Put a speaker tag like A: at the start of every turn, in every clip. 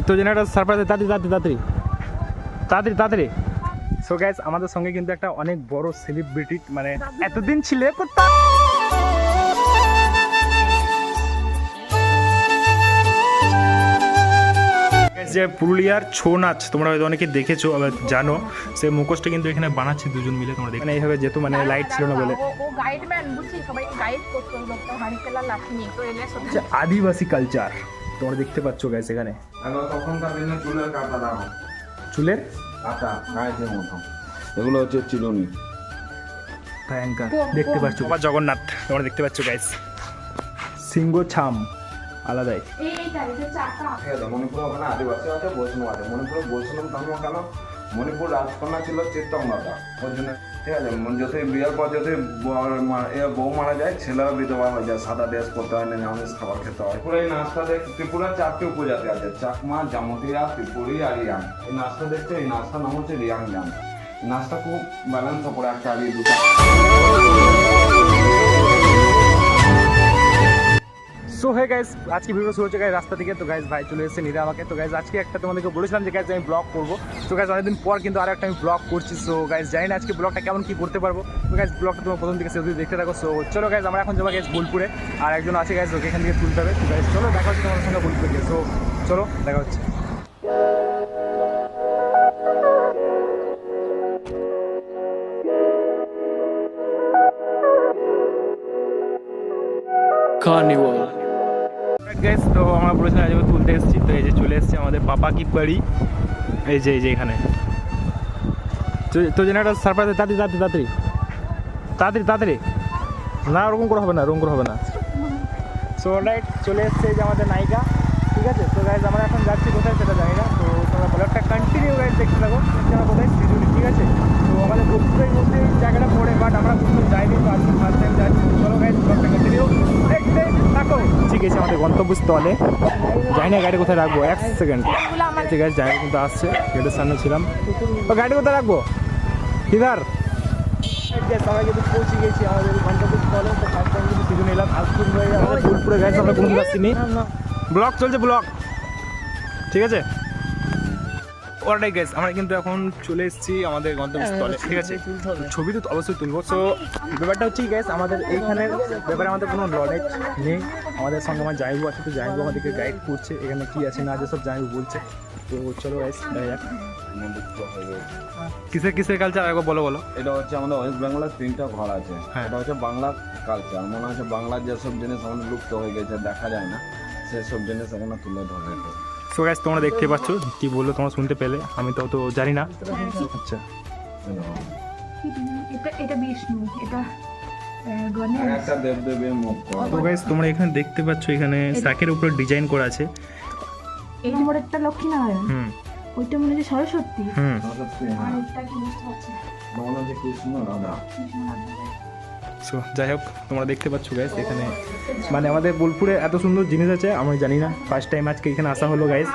A: তো যেন একটা সারপ্রাইজ তাড়াতাড়ি। সো গাইস আমাদের সঙ্গে কিন্তু একটা অনেক বড় সেলিব্রিটি, মানে এতদিন ছিলে যে পুরুলিয়ার ছৌ নাচ তোমরা হয়তো অনেকে দেখেছো, আবার জানো, সে মুখোশটা কিন্তু এখানে বানাচ্ছে দুজন মিলে। তোমরা দেখো এইভাবে যেহেতু মানে লাইট ছিল না বলে আদিবাসী কালচার তোমরা দেখতে পাচ্ছ গাইস এখানে।
B: তখনকার দিনে চুলের কাটা দাও,
A: চুলের
B: কাটা গায়ের মতো, এগুলো হচ্ছে চিরুনি।
A: ভয়ঙ্কর দেখতে পাচ্ছ। বাবা জগন্নাথ তোমরা দেখতে পাচ্ছ গাইস, সিংহ ছাম আলাদাই।
B: মণিপুর ওখানে আদিবাসী আছে, বৈষ্ণব আছে। মণিপুরে বৈষ্ণব ধর্ম কেন? মণিপুর রাজকন্যা ছিল চিত্তঙ্গতা, ওর জন্য। ঠিক আছে, যতই বিয়ের পর যতই বউ মারা যায়, ছেলেরা বিধবা হয়ে যায়, সাদা ড্রেস পরতে হয় না, নিরামিষ খাবার খেতে হয়। পুরো এই নাচটা দেখ, ত্রিপুরার 4টি উপজাতি আছে, চাকমা, জামতিয়া, ত্রিপুরি আর রিয়াং। এই নাচটা দেখতে, এই নাচটার নাম হচ্ছে রিয়াং জাং। নাচটা খুব ব্যালেন্স করে একটা আর এই দুটো।
A: সো হে গাইস, আজকে ভিডিও শুরু হচ্ছে গাইস রাস্তা থেকে। তো গাইস ভাই চলে এসেছে নিরা আমাকে। তো গাইস আজকে একটা তোমাদেরকে বলেছিলাম যে গাইস আমি ব্লগ করবো। তো গাইস অনেকদিন পর কিন্তু আর একটা আমি ব্লগ করছি। সো গাইস জানি না আজকে ব্লগটা কেমন কি করতে পারবো। তো গাইস ব্লগটা তোমার প্রথম থেকে যদি দেখতে থাকো। সো চলো গাইস আমরা এখন যাবো গাইস বোলপুরে, আর একজন আছে গাইস ওকে এখান থেকে তুলতে হবে। তো গাইস চলো দেখা হচ্ছে তোমার সঙ্গে বোলপুরে গিয়ে। সো চলো দেখা হচ্ছে।
C: Carnival.
A: গাইস তো আমরা বলেছিলাম আজ তুলতে এসেছি। তো এই যে চলে এসেছি আমাদের পাপা কি বাড়ি, এই যে এখানে। তো যেন একটা সারপ্রাইজ তাড়াতাড়ি না, ওরকম করে হবে না। সো রাইট চলে এসছে এই যে আমাদের নায়িকা। ঠিক আছে, তো গাইজ আমরা এখন যাচ্ছি কোথায় সেটা জানি না। তো তোমরা ব্লগটা কন্টিনিউ গাইজ দেখতে থাকো। আমরা কোথায় সিজুলি, ঠিক আছে। তো আমাদের বোলপুরের মধ্যে এই জায়গাটা পড়ে, বাট আমরা কোথাও যাইনি, তো আজকে ফার্স্ট টাইম যাচ্ছি। চলো গাইজ ব্লগটা কন্টিনিউ দেখতে থাকো। ঠিক আছে, আমাদের গন্তব্যস্থলে যাই না, গাড়ি কোথায় রাখবো? 1 সেকেন্ড। ঠিক আছে, জায়গা কিন্তু আসছে, গেটের সামনে ছিলাম। তো গাড়ি কোথায় রাখবো? কিধার? সবাই কিন্তু পৌঁছে গেছি আমাদের গন্তব্যস্থলে। তো ফার্স্ট টাইম কিন্তু সিজন এলাম আজপুর হয়ে আমাদের বোলপুরে গাইজ আমরা কোনো আসছিনি। ব্লগ চলছে ব্লগ, ঠিক আছে। অলরাইট গাইস, আমরা কিন্তু এখন চলে এসেছি আমাদের গন্তব্যস্থলে, ঠিক আছে। ছবি তো অবশ্যই তুলবো। সো ব্যাপারটা হচ্ছে গাইস, আমাদের এইখানে ব্যাপারে আমাদের কোনো নলেজ নেই। আমাদের সঙ্গে আমার জাইবু আছে, তো জাইবু আমাদেরকে গাইড করছে এখানে কি আছে না আছে সব জাইবু বলছে। তো চলো গাইস দেখা যাক। কিসের কালচার একবার বলো।
B: এটা হচ্ছে আমাদের ওয়েস্ট বেঙ্গলের 3টা ঘর আছে।
A: হ্যাঁ।
B: এটা হচ্ছে বাংলার কালচার। মনে হচ্ছে বাংলার যেসব জিনিস আমাদের লুপ্ত হয়ে গেছে, দেখা যায় না, সেসব জিনিস এখানে তুলে ধরে।
A: সো গাইস তোমরা দেখতে পাচ্ছ কি বললো, তোমরা শুনতে পেলে, আমি তো জানি না। আচ্ছা,
D: এটা বিষ্ণু, এটা
B: একটা দেবদেবীর মুখ।
A: তো গাইস তোমরা এখানে দেখতে পাচ্ছ, এখানে শাকের উপর ডিজাইন করা আছে।
D: এই নম্বরটা লক্ষ্মীনারায়ণ, ওইটা মনে হচ্ছে সরস্বতী,
B: সত্যি
D: আর
B: হ্যাঁ,
D: এটা কি বুঝতে পারছি
B: মনে হচ্ছে কৃষ্ণ রাধা।
A: সো যাই হোক তোমরা দেখতে পাচ্ছ গাইস, এখানে মানে আমাদের বোলপুরে এত সুন্দর জিনিস আছে আমি জানি না। ফার্স্ট টাইম আজকে এখানে আসা হলো গাইস।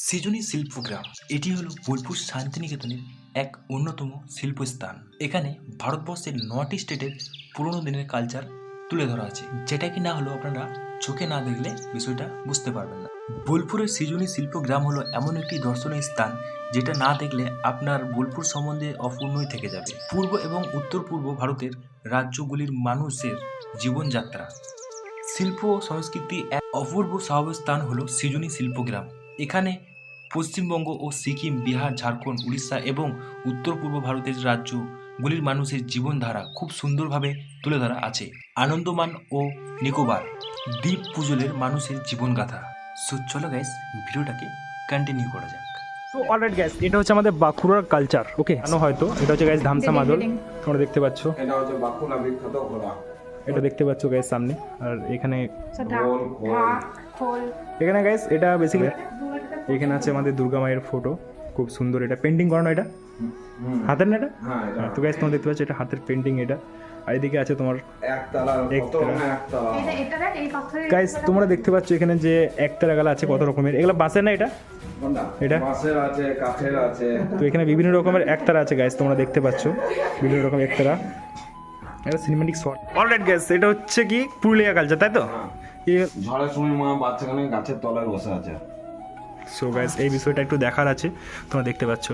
C: সিজুনি শিল্পগ্রাম এটি হলো বোলপুর শান্তিনিকেতনের এক অন্যতম শিল্পস্থান। এখানে ভারতবর্ষের 9টি স্টেটের পুরনো দিনের কালচার তুলে ধরা আছে, যেটা কি না হলো আপনারা চোখে না দেখলে বিষয়টা বুঝতে পারবেন না। বোলপুরের সিজুনি শিল্পগ্রাম হলো এমন একটি দর্শনীয় স্থান যেটা না দেখলে আপনার বোলপুর সম্বন্ধে অপূর্ণই থেকে যাবে। পূর্ব এবং উত্তর পূর্ব ভারতের রাজ্যগুলির মানুষের জীবনযাত্রা, শিল্প ও সংস্কৃতি এক অপূর্ব সহাবস্থান হলো সিজুনি শিল্পগ্রাম। এখানে পশ্চিমবঙ্গ ও সিকিম, বিহার, ঝাড়খণ্ড, উড়িষ্যা এবং উত্তর পূর্ব ভারতের রাজ্যগুলির মানুষের জীবনধারা খুব সুন্দরভাবে তুলে ধরা আছে। আনন্দমান ও নিকোবর দ্বীপ পুজলের মানুষের জীবনগাথা। সো চলো গাইস ভিডিওটাকে কন্টিনিউ করা যাক।
A: তো অলরাইট গাইস, এটা হচ্ছে আমাদের বাঁকুড়ার কালচার। ওকে, জানো হয়তো এটা হচ্ছে গাইস ধামসা মাদল, তোমরা দেখতে পাচ্ছ।
B: এটা হচ্ছে বাঁকুড়া বিখ্যাত ঘোড়া।
A: এটা দেখতে পাচ্ছ গাইস সামনে। আর এখানে
B: গোল
A: এখানে গাইস এটা বেসিক্যালি এখানে আছে আমাদের দুর্গা মায়ের ফটো, খুব সুন্দর। এটা পেন্টিং করানো, এটা হাতের না এটা।
B: হ্যাঁ,
A: তো গাইস তোমরা দেখতে পাচ্ছ এটা হাতের পেন্টিং এটা। আর এদিকে আছে তোমার
B: একতলা।
A: গাইস তোমরা দেখতে পাচ্ছ এখানে যে একতারা গালা আছে কত রকমের। এগুলো বাঁশের না, এটা এটা
B: বাঁশের আছে, কাঠের আছে।
A: তো এখানে বিভিন্ন রকমের একতারা আছে গাইস, তোমরা দেখতে পাচ্ছ বিভিন্ন রকম একতারা। এটা সিনেম্যাটিক শট। অলরাইট গাইস, এটা হচ্ছে কি পুরুলিয়া কালচার, তাই তো?
B: ঝড়ের সময় মা বাচ্চাখানে গাছের তলায় বসে আছে।
A: সো গাইস এই বিষয়টা একটু দেখার আছে, তোমরা দেখতে পাচ্ছ।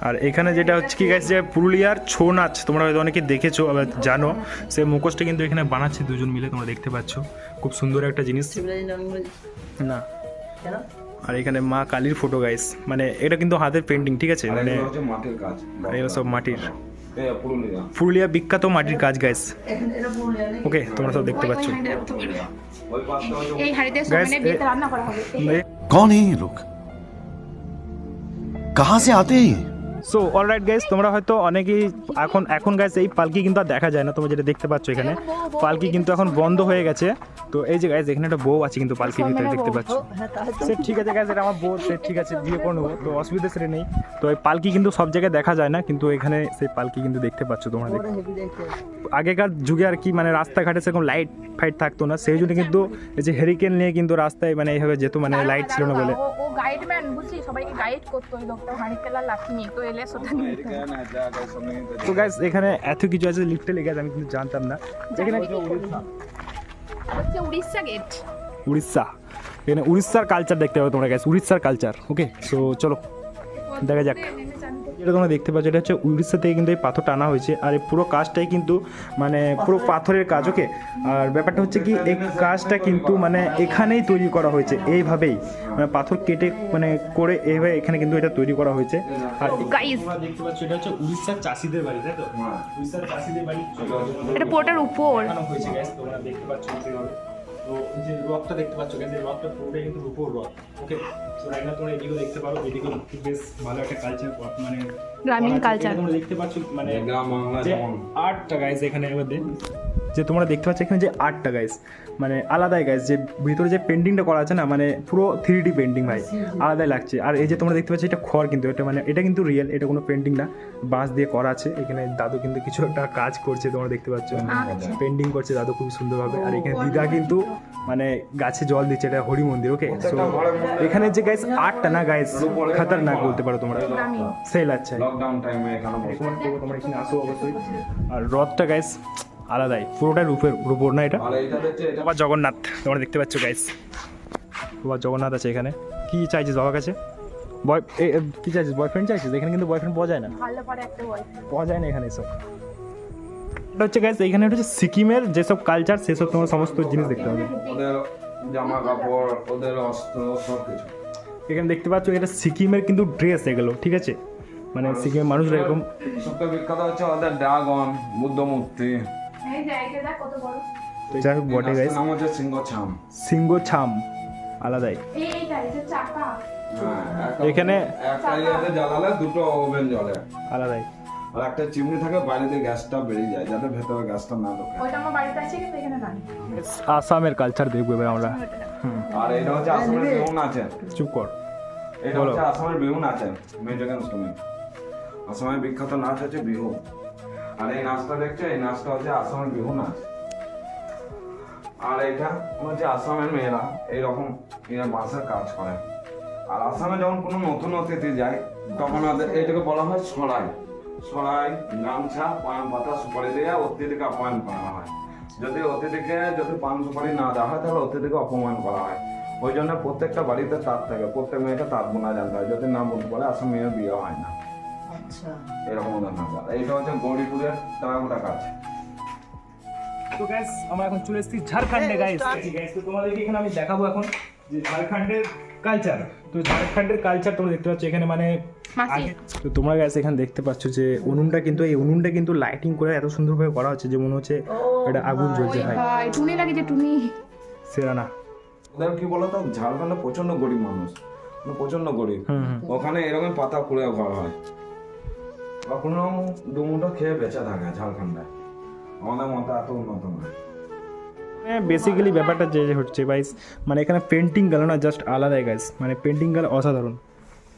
A: আর এখানে যেটা হচ্ছে কি গাইস, যে পুরুলিয়ার ছৌ নাচ তোমরা হয়তো অনেকে দেখেছো আবার জানো, সেই মুখোশটা কিন্তু এখানে বানাচ্ছে দুজন মিলে, তোমরা দেখতে পাচ্ছ। খুব সুন্দর একটা জিনিস না। আর এখানে মা কালীর ফটো গাইস, মানে এটা কিন্তু হাতের পেন্টিং, ঠিক আছে,
B: আর
A: মানে
B: এগুলো হচ্ছে মাটির কাজ।
A: এগুলো সব মাটির,
B: পুরুলিয়া
A: পুরুলিয়া বিখ্যাত মাটির কাজ গাইস। ওকে, তোমরা সব দেখতে পাচ্ছ।
B: ওই পাশটা হচ্ছে
D: এই হাড়িতে
A: Guys,
D: সোমেনের বিয়েতে রান্না করা হবে।
E: कौन है ये लोग कहाँ से आते हैं ये
A: সো অলরাইট গাইস, তোমরা হয়তো অনেকেই এখন গাইস এই পালকি কিন্তু আর দেখা যায় না, তোমরা যেটা দেখতে পাচ্ছ এখানে পালকি কিন্তু এখন বন্ধ হয়ে গেছে। তো এই যে গাইস এখানে একটা বউ আছে কিন্তু পালকির ভিতরে দেখতে পাচ্ছ। সে ঠিক আছে গাইস, এটা আমার বউ, সে ঠিক আছে, বিয়ে করে নেবো, তো অসুবিধা সেটা নেই। তো এই পালকি কিন্তু সব জায়গায় দেখা যায় না, কিন্তু এখানে সেই পালকি কিন্তু দেখতে পাচ্ছ তোমরা। আগেকার যুগে আর কি, মানে রাস্তাঘাটে সেরকম লাইট ফাইট থাকতো না, সেই জন্য কিন্তু এই যে হেরিকেন নিয়ে কিন্তু রাস্তায় মানে এইভাবে যেত, মানে লাইট ছিল না বলে।
D: ও গাইডম্যান, বুঝলি, সবাইকে গাইড করতো ওই লোকটা, হাড়ি তেলার লাঠি নিয়ে, তো এলে সেটা নিয়ে যেত।
A: তো গাইস এখানে এত কিছু আছে লিটারালি গাইস, আমি কিন্তু জানতাম না। এখানে
D: হচ্ছে উড়িষ্যা গেট।
A: উড়িষ্যা, এখানে উড়িষ্যার কালচার দেখতে হবে তোমরা গাইস, উড়িষ্যার কালচার। ওকে, সো চলো দেখা যাক। যেটা তোমরা দেখতে পাচ্ছ এটা হচ্ছে উড়িষ্যা থেকে কিন্তু এই পাথর টানা হয়েছে, আর এই পুরো কাজটাই কিন্তু মানে পুরো পাথরের কাজ। ওকে, আর ব্যাপারটা হচ্ছে কি, এই কাজটা কিন্তু মানে এখানেই তৈরি করা হয়েছে, এইভাবেই মানে পাথর কেটে মানে করে এইভাবে এখানে কিন্তু এটা তৈরি করা হয়েছে। আর
D: গাইস
A: তোমরা দেখতে পাচ্ছ এটা হচ্ছে উড়িষ্যার চাষিদের বাড়ি, তাই তো? উড়িষ্যার চাষিদের বাড়ি
D: এটা পোর্টার উপর।
A: বানানো হয়েছে গাইস, তোমরা দেখতে পাচ্ছ কিভাবে। তো এই যে রথটা দেখতে পাচ্ছ গাইস, এই রথটা পুরোটাই কিন্তু রূপোর রথ। ওকে, সো রাইট নাও তোমরা এদিকেও দেখতে পারো, এদিকে বেশ ভালো একটা কালচার, মানে
D: গ্রামীণ কালচার
A: তোমরা দেখতে পাচ্ছ, মানে
B: গ্রাম বাংলা
A: যে
B: যেমন
A: আর্টটা গাইস এখানে মধ্যে যে তোমরা দেখতে পাচ্ছ এখানে যে আর্টটা গাইস, মানে আলাদাই গাইস, যে ভিতরে যে পেন্টিংটা করা আছে না, মানে পুরো 3D পেন্টিং ভাই, আলাদাই লাগছে। আর এই যে তোমরা দেখতে পাচ্ছ এটা খড়, কিন্তু এটা মানে এটা কিন্তু রিয়েল, এটা কোনো পেন্টিং না, বাঁশ দিয়ে করা আছে। এখানে দাদু কিন্তু কিছু একটা কাজ করছে, তোমরা দেখতে পাচ্ছ, পেন্টিং করছে দাদু খুব সুন্দরভাবে। আর এখানে দিদা কিন্তু মানে গাছে জল দিচ্ছে, এটা হরি মন্দির। ওকে, সো এখানে যে গাইস আর্টটা না গাইস, খতরনাক বলতে পারো তোমরা, সেই লাগছে।
B: লকডাউন টাইমে এখানে বসে
A: তোমরা এখানে আসো অবশ্যই। আর রথটা গাইস আলাদাই, পুরোটাই রূপোর না এটা।
B: আর এইটা দেখছে, এটা
A: বাবা জগন্নাথ তোমরা দেখতে পাচ্ছ গাইস, বাবা জগন্নাথ আছে এখানে। কি চাইছিস বাবার কাছে? কি চাইছিস, বয়ফ্রেন্ড চাইছিস? এখানে কিন্তু বয়ফ্রেন্ড পাওয়া যায় না,
D: ভালো পারে একটা বয়ফ্রেন্ড
A: পাওয়া যায় না এখানে এসব। এটা হচ্ছে গাইস, এখানে হচ্ছে সিকিমের যেসব কালচার সেসব তোমার সমস্ত জিনিস দেখতে হবে।
B: ওদের জামা কাপড়, ওদের অস্ত্র, সব কিছু
A: এখানে দেখতে পাচ্ছ এটা সিকিমের কিন্তু ড্রেস এগুলো, ঠিক আছে, মানে সিকিমের মানুষরা এরকম।
B: সবথেকে বিখ্যাত হচ্ছে ওদের ড্রাগন, বুদ্ধ মূর্তি।
D: এই জায়গাটা দেখ কত বড়।
A: যাই হোক বটে গাইস,
B: নাম হচ্ছে সিংহছাম।
A: সিংহ ছাম আলাদাই।
D: এইটা এটা চাকা।
A: এখানে-
B: একটা ইয়েতে জ্বালালে দুটো ওভেন জ্বলে,
A: আলাদাই।
B: আর একটা চিমনি থাকে, বাইরে দিয়ে গ্যাসটা বেরিয়ে যায়, যাতে ভেতরে গ্যাসটা না ঢোকে।
D: ওইটা আমার বাড়িতে আছে কিন্তু এখানে নাই।
A: আসামের কালচার দেখবো এবার আমরা।
B: আর এটা হচ্ছে আসামের বিহু নাচে।
A: চুপ কর।
B: এটা হচ্ছে আসামের বিহু নাচে, মেজর ইনস্ট্রুমেন্ট। আসামের বিখ্যাত নাচ হচ্ছে বিহু। আর এই নাচটা দেখছো, এই নাচটা হচ্ছে আসামের বিহু নাচ। আর এটা হচ্ছে আসামের মেয়েরা এইরকম বাঁশের কাজ করে। আর আসামে যখন কোনো নতুন অতিথি যায়, তখন ওদের এইটাকে বলা হয় সরাই। সরাই, গামছা, পান পাতা, সুপারি দিয়ে অতিথিকে আপ্যায়ন করা হয়। যদি পান সুপারি না দেওয়া হয়, তাহলে অতিথিকে অপমান করা হয়। ওই জন্য প্রত্যেকটা বাড়িতে তাঁত থাকে, প্রত্যেক মেয়েকে তাঁত বোনা জানতে হয়। যদি না বলতে পারে, আসলে মেয়ের বিয়ে হয় না। এরকম উদাহরণ। এইটা হচ্ছে গৌরীপুরের টাকাটা কাজ।
A: তো গাইস আমরা এখন চলে এসেছি ঝাড়খণ্ডে গাইস। তো তোমাদেরকে এখানে আমি দেখাবো এখন যে ঝাড়খণ্ডের কালচার। তো ঝাড়খণ্ডের কালচার তোমরা দেখতে পাচ্ছ এখানে, মানে
D: মাসি।
A: তো তোমরা গাইস এখানে দেখতে পাচ্ছ যে উনুনটা কিন্তু লাইটিং করে এত সুন্দরভাবে করা হচ্ছে যে মনে হচ্ছে এটা আগুন জ্বলছে ভাই।
D: ভাই টুনি লাগে যে টুনি।
A: সেরা না?
B: ওদের কি বলতো, ঝাড়খণ্ডে প্রচন্ড গরিব মানুষ, প্রচন্ড গরিব। ওখানে এরকম পাতা কুড়ে ঘর হয়, বা কোনো দুমুটো খেয়ে বেঁচে থাকে ঝাড়খণ্ডে। আমাদের মতো এত উন্নত নয়।
A: বেসিক্যালি ব্যাপারটা যে হচ্ছে গাইস, মানে এখানে পেন্টিং গেল না জাস্ট আলাদাই গাইস, মানে পেন্টিং গেল অসাধারণ।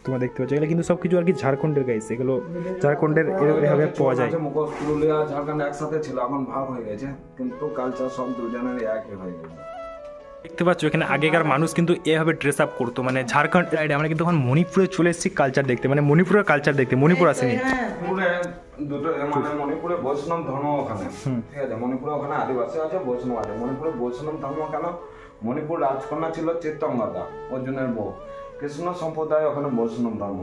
A: তোমরা দেখতে পাচ্ছ এগুলো কিন্তু সব কিছু আর কি ঝাড়খণ্ডের গাইস, এগুলো ঝাড়খণ্ডের এভাবে পাওয়া যায়।
B: মুখোশ, পুরুলিয়া, ঝাড়খণ্ড একসাথে ছিল, এখন ভাগ হয়ে গেছে, কিন্তু কালচার সব দুজনের একই হয়ে গেছে।
A: দেখতে পাচ্ছ এখানে আগেকার মানুষ কিন্তু এভাবে ড্রেস আপ করতো, মানে ঝাড়খণ্ড সাইডে। আমরা কিন্তু এখন মণিপুরে চলে এসেছি কালচার দেখতে, মানে মণিপুরের কালচার দেখতে। মণিপুর আসেনি,
B: দুটো মানে মণিপুরে বৈষ্ণব ধর্ম ওখানে, ঠিক আছে? মণিপুরে ওখানে আদিবাসী আছে, বৈষ্ণব আছে। মণিপুরে বৈষ্ণব ধর্ম কেন? মণিপুর রাজকন্যা ছিল চিত্তঙ্গদা, অর্জুনের বউ। কৃষ্ণ সম্প্রদায় ওখানে বৈষ্ণব ধর্ম।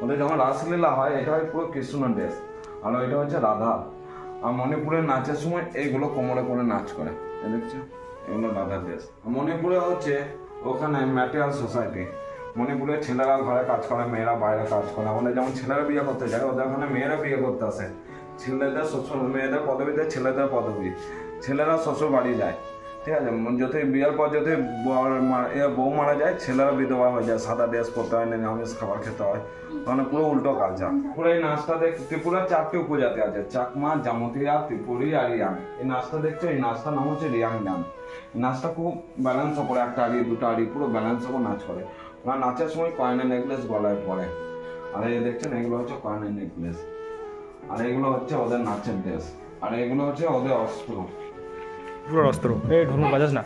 B: ওদের যখন রাসলীলা হয়, এটা হয় পুরো কৃষ্ণ দেশ, আর এটা হচ্ছে রাধা। আর মণিপুরের নাচের সময় এইগুলো কোমরে করে নাচ করে, এই দেখছো, এগুলো রাধার দেশ। মণিপুরে হচ্ছে ওখানে ম্যাটেরিয়াল সোসাইটি। মণিপুরের ছেলেরা ঘরে কাজ করে, মেয়েরা বাইরে কাজ করে। আমাদের যেমন ছেলেরা বিয়ে করতে যায়, ওদের ওখানে মেয়েরা বিয়ে করতে আসে। ছেলেদের শ্বশুর, মেয়েদের পদবীতে ছেলেদের পদবী। ছেলেরা শ্বশুর বাড়ি যায়, ঠিক আছে? যদি বিয়ের পর যদি বউ মারা যায়, ছেলেরা বিধবা হয়ে যায়, সাদা ড্রেস পরতে হয়, নিরামিষ খাবার খেতে হয়। মানে পুরো উল্টো কালচার। পুরো এই নাচটা ত্রিপুরার 4টি উপজাতি আছে, চাকমা, জামতিয়া, ত্রিপুরি আর রিয়াং। এই নাচটা দেখছো, এই নাচটার নাম হচ্ছে রিয়াং ডান্স। নাচটা খুব ব্যালেন্স করে, একটা আড়ি দুটো আড়ি পুরো ব্যালেন্স করে নাচ করে। ওরা নাচের সময় কয়েনের নেকলেস গলায় পরে। আর এই দেখছেন, এগুলো হচ্ছে কয়েনের নেকলেস, আর এগুলো হচ্ছে ওদের নাচের ড্রেস, আর এগুলো হচ্ছে ওদের অস্ত্র,
A: পুরো অস্ত্র। এই ঢোল বাজাস না।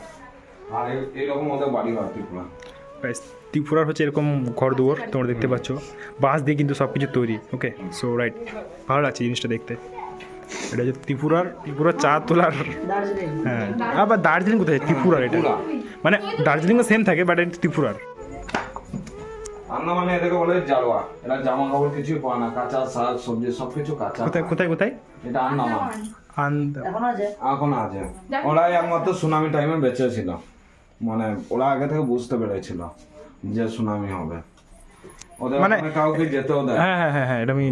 B: আর এইরকম ওদের বাড়ি হয় ত্রিপুরা।
A: গাইস ত্রিপুরার হচ্ছে এরকম ঘর দুয়ার তোমরা দেখতে পাচ্ছ, বাঁশ দিয়ে কিন্তু সব কিছু তৈরি। ওকে, সো রাইট, ভালো লাগছে জিনিসটা দেখতে। এটা হচ্ছে ত্রিপুরার চা তোলার। হ্যাঁ, আবার দার্জিলিং কোথায়? ত্রিপুরার এটা, মানে দার্জিলিংও সেম থাকে, বাট এটা ত্রিপুরার।
B: আন্দামানে এটাকে বলে জারোয়া। এরা জামা কাপড় কিছুই পায় না, কাঁচা শাক সবজি সবকিছু কাঁচা।
A: কোথায় কোথায় কোথায়?
B: এটা আন্দামান, এখন আছে। ওরা একমাত্র সুনামি টাইমে বেঁচে ছিল, মানে ওরা আগে থেকে বুঝতে পেরেছিল যে সুনামি হবে। ওদের
A: মানে
B: কাউকে যেতেও দেয়।
A: হ্যাঁ হ্যাঁ হ্যাঁ হ্যাঁ, এটা আমি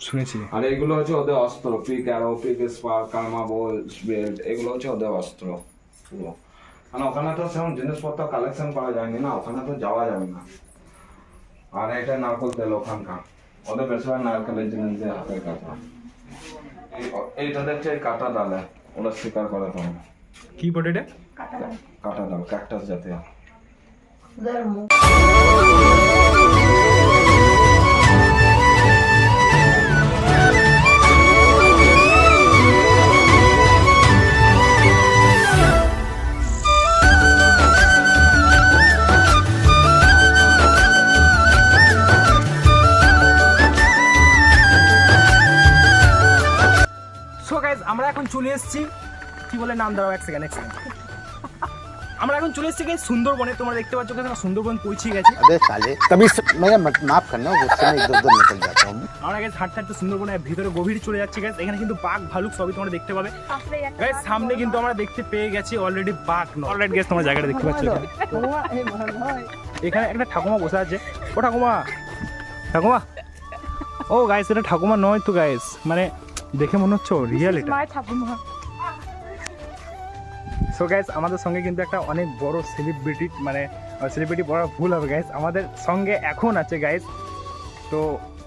A: শুনেছি।
B: আর এগুলো হচ্ছে ওদের অস্ত্র, পিক অ্যারো, পিক স্পার, কালমা বোল, বেল্ট, এগুলো হচ্ছে ওদের অস্ত্র পুরো। মানে ওখানে তো সেরকম জিনিসপত্র কালেকশন করা যায়নি না, ওখানে তো যাওয়া যাবে না। আর এটা নারকেল তেল ওখানকার, ওদের বেশিরভাগ নারকেলের জিনিস দিয়ে হাতের কাটা। এইটা দেখছে কাটা ডালে ওরা শিকার করে। তখন
A: কি বটে এটা?
B: কাটা ডাল, ক্যাকটাস জাতীয়।
A: সো গাইজ আমরা এখন চলে এসেছি, কি বলে নাম, দাঁড়াও এক সেকেন্ড। আমরা এখন চলে এসেছি গাইজ সুন্দরবনে। তোমরা দেখতে পাচ্ছ আমরা সুন্দরবন পৌঁছে গেছি।
E: अबे साले कभी मैं माफ करना, गुस्से में इधर उधर निकल जाता हूँ।
A: আমরা গাইজ হাঁটতে হাঁটতে সুন্দরবনের ভিতরে গভীর চলে যাচ্ছি গাইজ। এখানে কিন্তু বাঘ ভালুক সবই তোমরা দেখতে পাবে গাইজ। সামনে কিন্তু আমরা দেখতে পেয়ে গেছি অলরেডি বাঘ। অলরেডি গাইজ তোমরা জায়গাটা দেখতে পাচ্ছ, এখানে একটা ঠাকুমা বসে আছে। ও ঠাকুমা, ঠাকুমা, ও গাইজ এটা ঠাকুমা নয় তো গাইজ, মানে দেখে মনে হচ্ছে রিয়েল এটা। সো গাইজ আমাদের সঙ্গে কিন্তু একটা অনেক বড় সেলিব্রিটি, মানে সেলিব্রিটি বড় ভুল হবে গাইজ, আমাদের সঙ্গে এখন আছে গাইজ। তো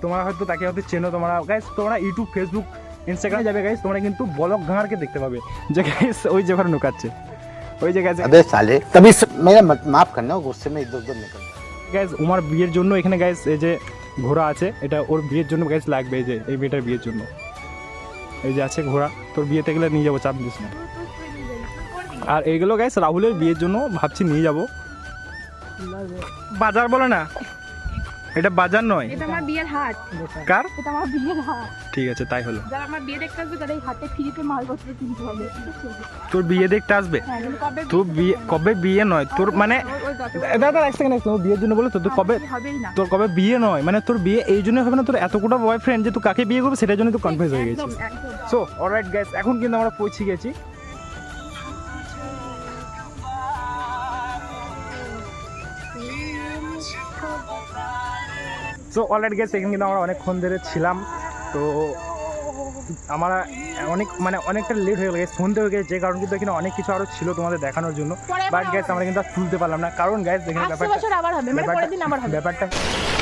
A: তোমরা হয়তো তাকে হয়তো চেনো তোমরা গাইজ। তোমরা ইউটিউব, ফেসবুক, ইনস্টাগ্রামে যাবে গাইজ, তোমরা কিন্তু বলক গাঁড়কে দেখতে পাবে, যে গাইজ ওই যে ঘরে নুকাচ্ছে, ওই যে গাইজ।
E: अबे साले कभी मैं माफ करना, गुस्से में इधर उधर निकल जाता हूँ।
A: গাইজ উমার বিয়ের জন্য এখানে গাইজ এই যে ঘোড়া আছে, এটা ওর বিয়ের জন্য গাইজ লাগবে। এই যে এই মেয়েটার বিয়ের জন্য এই যে আছে ঘোড়া, তোর বিয়েতে গেলে নিয়ে যাবো, চাপ দিস না। আর এইগুলো গাইস রাহুলের বিয়ের জন্য ভাবছি নিয়ে যাব। বাজার বলে না, এটা বাজার নয়,
D: এটা আমার বিয়ের হাট।
A: কার?
D: এটা আমার বিয়ের হাট।
A: ঠিক আছে, তাই হলো।
D: যারা আমার বিয়ে দেখতে আসবে তারা এই হাটে ফ্রিতে মালপত্র কিনতে হবে।
A: তোর বিয়ে দেখতে আসবে?
D: হ্যাঁ, কিন্তু কবে
A: তোর বিয়ে কবে? বিয়ে নয় তোর, মানে
D: ওই যত
A: দাদা এক সেকেন্ড, তোর বিয়ের জন্য বলে তো তোর কবে?
D: হবেই না।
A: তোর কবে বিয়ে নয়, মানে তোর বিয়ে এই জন্য হবে না, তোর এতগুলো বয়ফ্রেন্ড যে তুই কাকে বিয়ে করবে সেটার জন্য তুই কনফিউজ হয়ে গেছিস।
D: একদম, একদম।
A: সো অলরাইট গাইস, এখন কিন্তু আমরা পৌঁছে গেছি। সো অলরাইট গাইস, এখানে কিন্তু আমরা অনেকক্ষণ ধরে ছিলাম। তো আমরা অনেকটা লেট হয়ে গেছে, সন্ধে হয়ে গেছে, যে কারণ কিন্তু এখানে অনেক কিছু আরও ছিল তোমাদের দেখানোর জন্য। বাট গাইস আমরা কিন্তু আর তুলতে পারলাম না, কারণ গাইস এখানে
D: 800 বছর আবার হবে, মানে পরের দিন আবার হবে।
A: ব্যাপারটা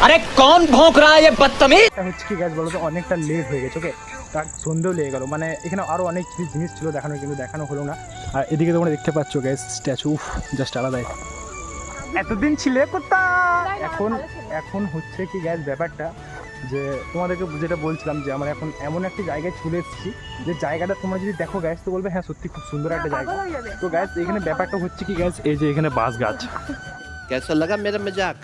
F: अरे कौन भौंक रहा है ये बदतमीज।
A: হচ্ছে কি গাইস বলো তো, অনেকটা লেট হয়ে গেছে। ওকে, তার সন্ধেও লেগে গেল, মানে এখানে আরও অনেক কিছু জিনিস ছিল দেখানোর, কিন্তু দেখানো হলো না। আর এদিকে তোমরা দেখতে পাচ্ছ গাইস স্ট্যাচু, জাস্ট আলাদাই। এতদিন ছিলে কোথায়? এখন হচ্ছে কি গাইস ব্যাপারটা, যে তোমাদেরকে যেটা বলছিলাম যে আমরা এখন এমন একটা জায়গায় চলে এসেছি, যে জায়গাটা তোমরা যদি দেখো গাইস তো বলবে হ্যাঁ সত্যি খুব সুন্দর একটা জায়গা। তো গাইস এখানে ব্যাপারটা হচ্ছে কি গাইস, এই যে এখানে বাঁশ গাছ।
E: कैसा लगा मेरा मजाक?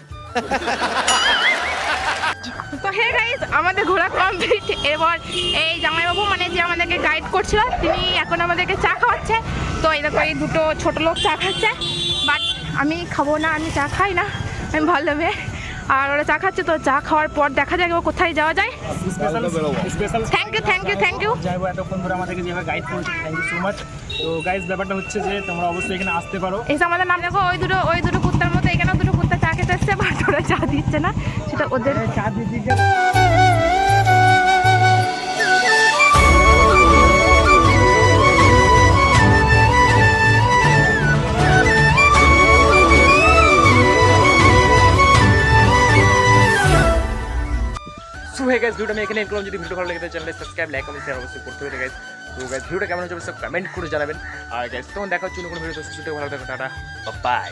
D: তো হে গাইস, আমাদের ঘোরা কমপ্লিট। এবার এই জামাইবাবু মানে যে আমাদেরকে গাইড করছিল, তিনি এখন আমাদেরকে চা খাওয়াচ্ছে। তো এই দেখো এই দুটো ছোট লোক চা খাচ্ছে, বাট আমি খাবো না, আমি চা খাই না, আমি ভালো মেয়ে। আর ওরা চা খাচ্ছে, তো চা খাওয়ার পর দেখা যাক এবার কোথায় যাওয়া যায়।
A: Special
D: thank you.
A: যাইবো এতক্ষণ ধরে আমাদেরকে যেভাবে গাইড করেছে, থ্যাংক ইউ সো মাচ। তো গাইজ ব্যাপারটা হচ্ছে যে তোমরা অবশ্যই এখানে আসতে পারো।
D: এই যে আমাদের নাম দেখো, ওই দুটো কুত্তার মতো, এখানে দুটো কুত্তা চা খেতে এসছে, বাট ওরা চা দিচ্ছে না, সেটা ওদের।
A: চা দিতে গাইস, ভিডিওটা আমি এখানে করলাম। যদি ভিডিও ভালো লাগে চ্যানেলে সাবস্ক্রাইব, লাইক, কমেন্ট, শেয়ার অবশ্যই করতে হবে গাইস। তো গাইস ভিডিওটা কেমন হচ্ছে অবশ্যই কমেন্ট করে জানাবেন। আর গাইস তখন দেখা হচ্ছে কোনো ভিডিওতে, সুস্থ ভালো থাকো, টাটা, বাই।